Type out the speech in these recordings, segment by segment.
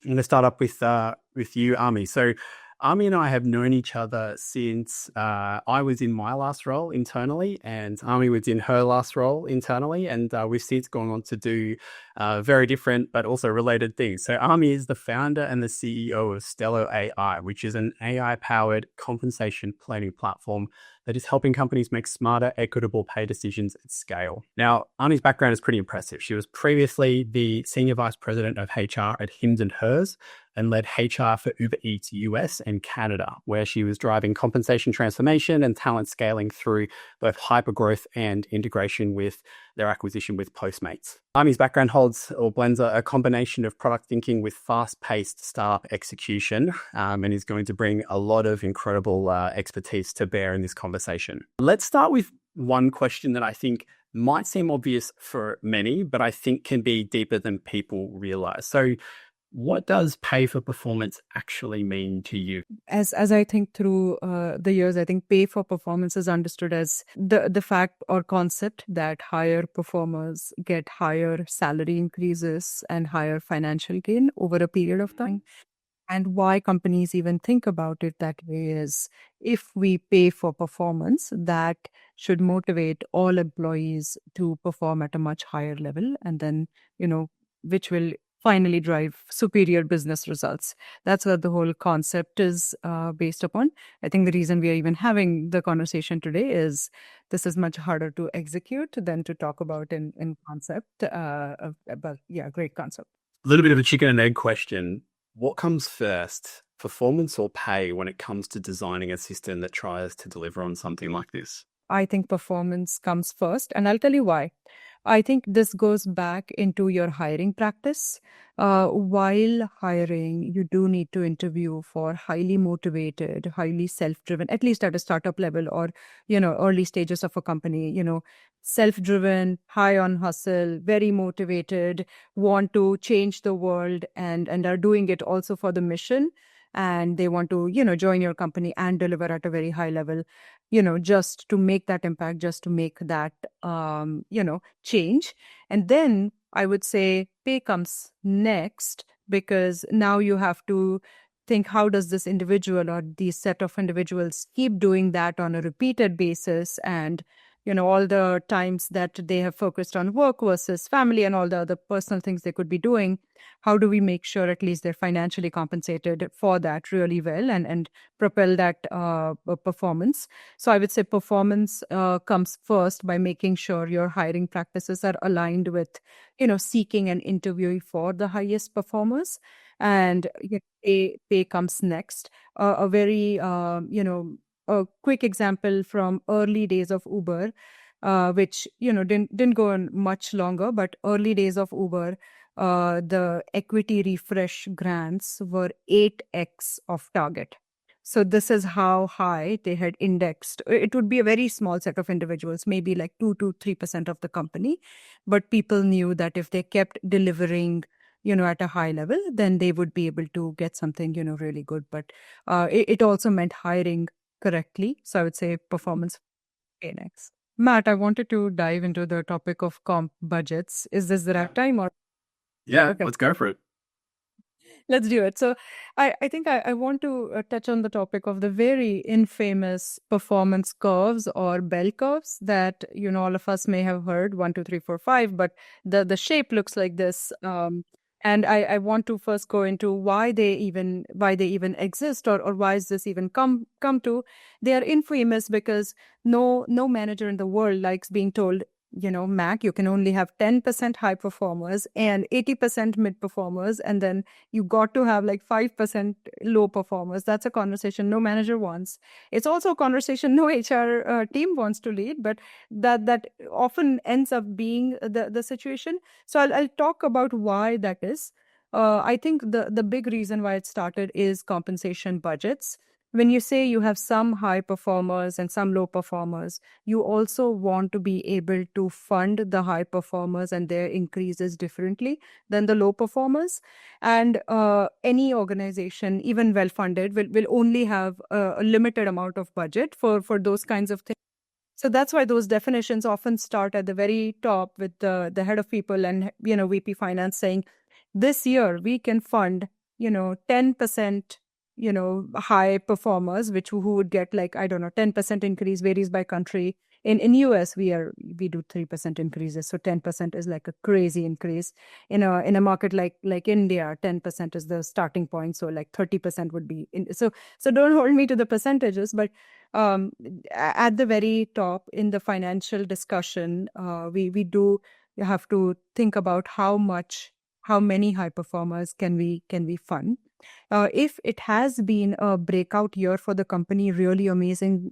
I'm going to start up with you, Ami. So, Ami and I have known each other since I was in my last role internally, and Ami was in her last role internally, and we've since gone on to do very different but also related things. So, Ami is the founder and the CEO of Stello AI, which is an AI-powered compensation planning platform that is helping companies make smarter, equitable pay decisions at scale. Now, Ami's background is pretty impressive. She was previously the Senior Vice President of HR at Hims and Hers and led HR for Uber Eats US and Canada, where she was driving compensation transformation and talent scaling through both hypergrowth and integration with their acquisition with Postmates. Ami's background holds or blends a combination of product thinking with fast-paced startup execution, and is going to bring a lot of incredible expertise to bear in this conversation. Let's start with one question that I think might seem obvious for many, but I think can be deeper than people realize. So, what does pay for performance actually mean to you? As I think through the years, I think pay for performance is understood as the fact or concept that higher performers get higher salary increases and higher financial gain over a period of time. And why companies even think about it that way is if we pay for performance, that should motivate all employees to perform at a much higher level, and then, which will finally drive superior business results. That's what the whole concept is based upon. I think the reason we are even having the conversation today is this is much harder to execute than to talk about in concept. But yeah, great concept. A little bit of a chicken and egg question. What comes first, performance or pay, when it comes to designing a system that tries to deliver on something like this? I think performance comes first, and I'll tell you why. I think this goes back into your hiring practice. While hiring, you do need to interview for highly motivated, highly self-driven, at least at a startup level or, early stages of a company, self-driven, high on hustle, very motivated, want to change the world and are doing it also for the mission. And they want to, join your company and deliver at a very high level, just to make that impact, just to make that, change. And then I would say pay comes next, because now you have to think, how does this individual or these set of individuals keep doing that on a repeated basis? And all the times that they have focused on work versus family and all the other personal things they could be doing, how do we make sure at least they're financially compensated for that really well and propel that performance? So I would say performance comes first by making sure your hiring practices are aligned with, seeking and interviewing for the highest performers. And pay comes next. A very, a quick example from early days of Uber, which didn't go on much longer, but early days of Uber, the equity refresh grants were 8x of target. So this is how high they had indexed. It would be a very small set of individuals, maybe like 2 to 3% of the company, but people knew that if they kept delivering at a high level, then they would be able to get something really good. But it also meant hiring correctly. So I would say performance pay next. Matt, I wanted to dive into the topic of comp budgets. Is this the right time or? Yeah, Okay. let's go for it. Let's do it. So I think I want to touch on the topic of the very infamous performance curves or bell curves that, all of us may have heard, 1, 2, 3, 4, 5, but the shape looks like this. And I want to first go into why they even exist, or why is this even come to. They are infamous because no manager in the world likes being told, Mac, you can only have 10% high performers and 80% mid performers, and then you got to have like 5% low performers. That's a conversation no manager wants. It's also a conversation no HR team wants to lead, but that often ends up being the situation. So I'll talk about why that is. I think the big reason why it started is compensation budgets. When you say you have some high performers and some low performers, you also want to be able to fund the high performers and their increases differently than the low performers. And any organization, even well-funded, will only have a limited amount of budget for those kinds of things. So that's why those definitions often start at the very top with the head of people and VP finance saying, this year we can fund 10%, high performers, who would get like, I don't know, 10% increase, varies by country. In US, we do 3% increases. So 10% is like a crazy increase. In a market like India, 10% is the starting point. So like 30% would be so don't hold me to the percentages, but at the very top in the financial discussion, we do have to think about how many high performers can we fund. If it has been a breakout year for the company, really amazing,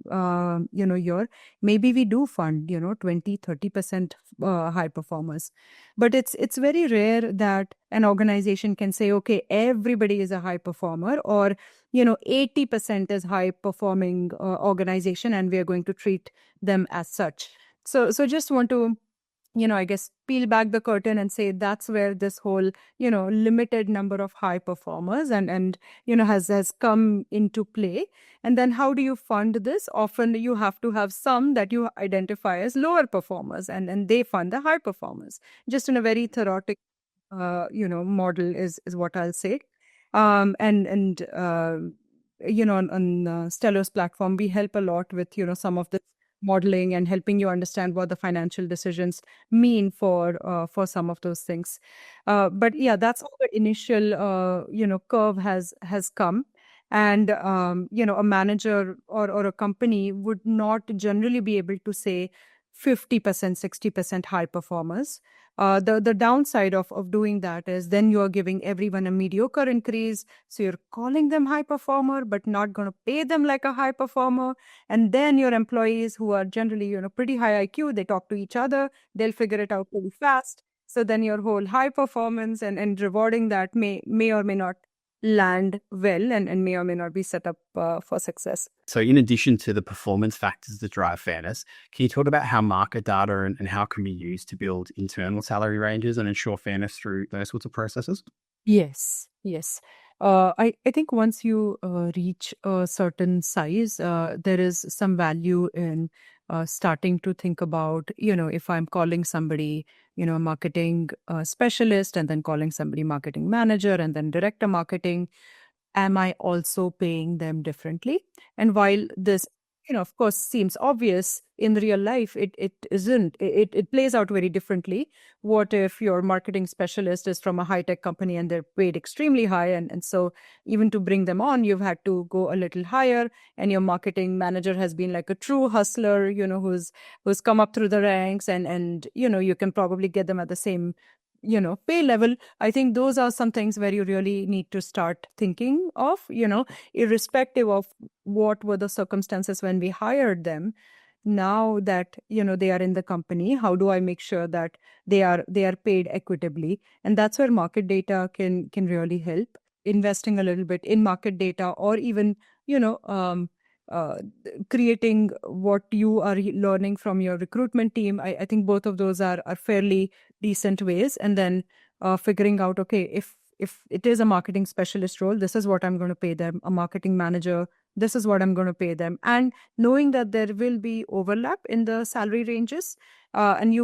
year, maybe we do fund, 20-30% high performers. But it's very rare that an organization can say, okay, everybody is a high performer, or 80% is high performing organization, and we are going to treat them as such. So just want to I guess peel back the curtain and say that's where this whole, limited number of high performers and has come into play. And then how do you fund this? Often you have to have some that you identify as lower performers, and they fund the high performers. Just in a very theoretic, model is what I'll say. On Stellar's platform, we help a lot with, some of the modeling and helping you understand what the financial decisions mean for some of those things. But yeah, that's how the initial, curve has come. And, a manager or a company would not generally be able to say 50%, 60% high performers. The downside of doing that is then you are giving everyone a mediocre increase. So you're calling them high performer, but not going to pay them like a high performer. And then your employees, who are generally, pretty high IQ, they talk to each other, they'll figure it out pretty fast. So then your whole high performance and rewarding that may or may not land well, and may or may not be set up for success. So in addition to the performance factors that drive fairness, can you talk about how market data and how can be used to build internal salary ranges and ensure fairness through those sorts of processes? Yes. I think once you reach a certain size, there is some value in starting to think about, if I'm calling somebody, a marketing specialist, and then calling somebody marketing manager, and then director marketing, am I also paying them differently? And while this, of course, seems obvious, in real life, it isn't. It plays out very differently. What if your marketing specialist is from a high-tech company and they're paid extremely high, and so even to bring them on, you've had to go a little higher, and your marketing manager has been like a true hustler, who's come up through the ranks, and you can probably get them at the same pay level. I think those are some things where you really need to start thinking of, irrespective of what were the circumstances when we hired them. Now that, they are in the company, how do I make sure that they are paid equitably? And that's where market data can really help. Investing a little bit in market data, or even, creating what you are learning from your recruitment team. I think both of those are fairly decent ways. And then figuring out, okay, if it is a marketing specialist role, this is what I'm going to pay them. A marketing manager, this is what I'm going to pay them. And knowing that there will be overlap in the salary ranges. And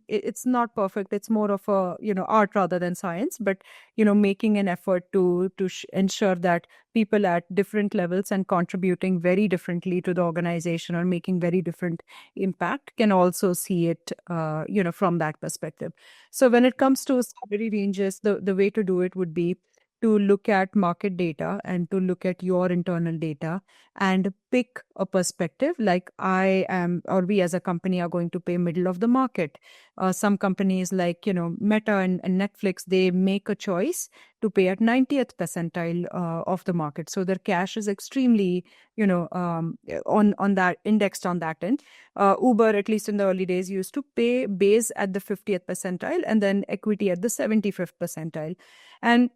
it's not perfect. It's more of a, art rather than science, but, making an effort to ensure that people at different levels and contributing very differently to the organization or making very different impact can also see it, from that perspective. So when it comes to salary ranges, the way to do it would be to look at market data and to look at your internal data and pick a perspective like I am, or we as a company are going to pay middle of the market. Some companies like, Meta and Netflix, they make a choice to pay at 90th percentile of the market. So their cash is extremely, on that indexed on that end. Uber, at least in the early days, used to pay base at the 50th percentile and then equity at the 75th percentile. And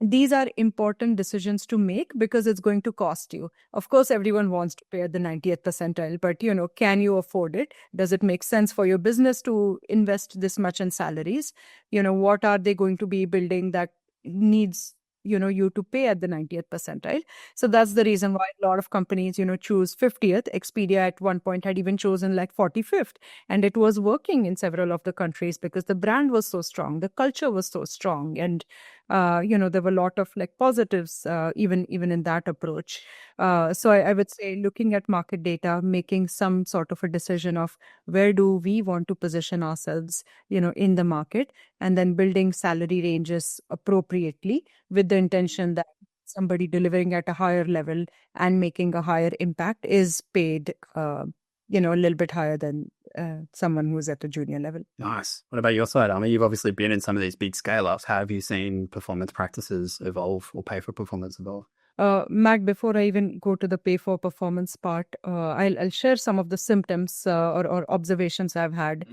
these are important decisions to make because it's going to cost you. Of course, everyone wants to pay at the 90th percentile, but can you afford it? Does it make sense for your business to invest this much in salaries? What are they going to be building that needs you to pay at the 90th percentile? So that's the reason why a lot of companies, choose 50th. Expedia at one point had even chosen like 45th. And it was working in several of the countries because the brand was so strong, the culture was so strong. And there were a lot of like positives, even in that approach. So I would say looking at market data, making some sort of a decision of where do we want to position ourselves, in the market, and then building salary ranges appropriately with the intention that somebody delivering at a higher level and making a higher impact is paid, a little bit higher than someone who's at a junior level. Nice. What about your side, Ami? You've obviously been in some of these big scale-ups. How have you seen performance practices evolve or pay for performance evolve? Mac, before I even go to the pay for performance part, I'll share some of the symptoms or observations I've had.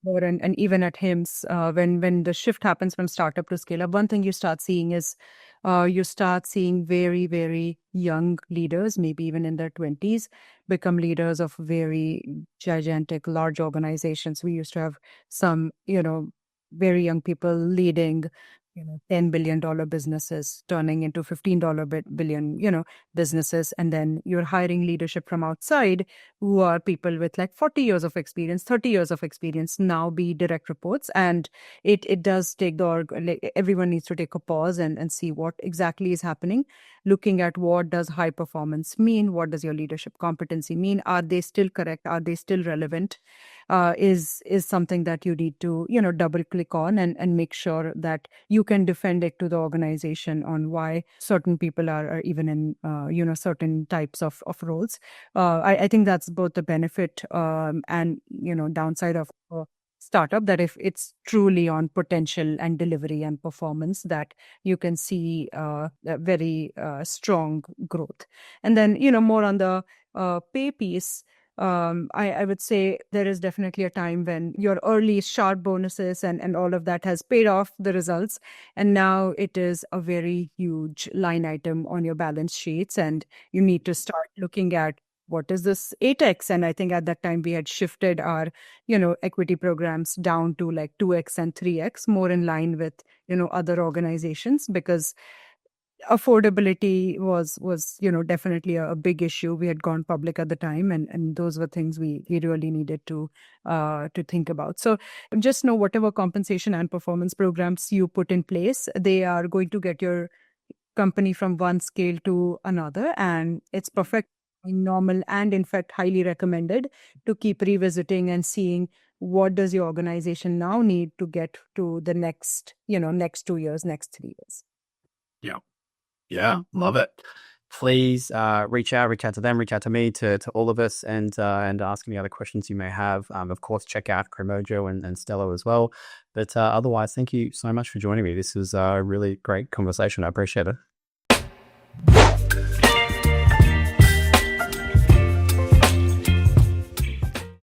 And even at HIMSS, when the shift happens from startup to scale up, one thing you start seeing is you start seeing very, very young leaders, maybe even in their 20s, become leaders of very gigantic, large organizations. We used to have some, very young people leading, $10 billion businesses turning into $15 billion, businesses. And then you're hiring leadership from outside who are people with like 40 years of experience, 30 years of experience, now be direct reports. And it does take everyone needs to take a pause and see what exactly is happening, looking at what does high performance mean? What does your leadership competency mean? Are they still correct? Are they still relevant? Is something that you need to, double click on and make sure that you can defend it to the organization on why certain people are even in, certain types of roles. I think that's both the benefit and, downside of startup, that if it's truly on potential and delivery and performance, that you can see a very strong growth. And then, more on the pay piece, I would say there is definitely a time when your early sharp bonuses and all of that has paid off the results. And now it is a very huge line item on your balance sheets. And you need to start looking at what is this 8x? And I think at that time we had shifted our, equity programs down to like 2x and 3x, more in line with, other organizations, because affordability was definitely a big issue. We had gone public at the time, and those were things we really needed to think about. So just know whatever compensation and performance programs you put in place, they are going to get your company from one scale to another, and it's perfect, normal, and in fact highly recommended to keep revisiting and seeing what does your organization now need to get to the next 2 years, next 3 years. Yeah, love it. Please reach out to them, reach out to me, to all of us, and ask any other questions you may have. Of course, check out Chromojo and Stello as well. But otherwise, thank you so much for joining me. This was a really great conversation. I appreciate it.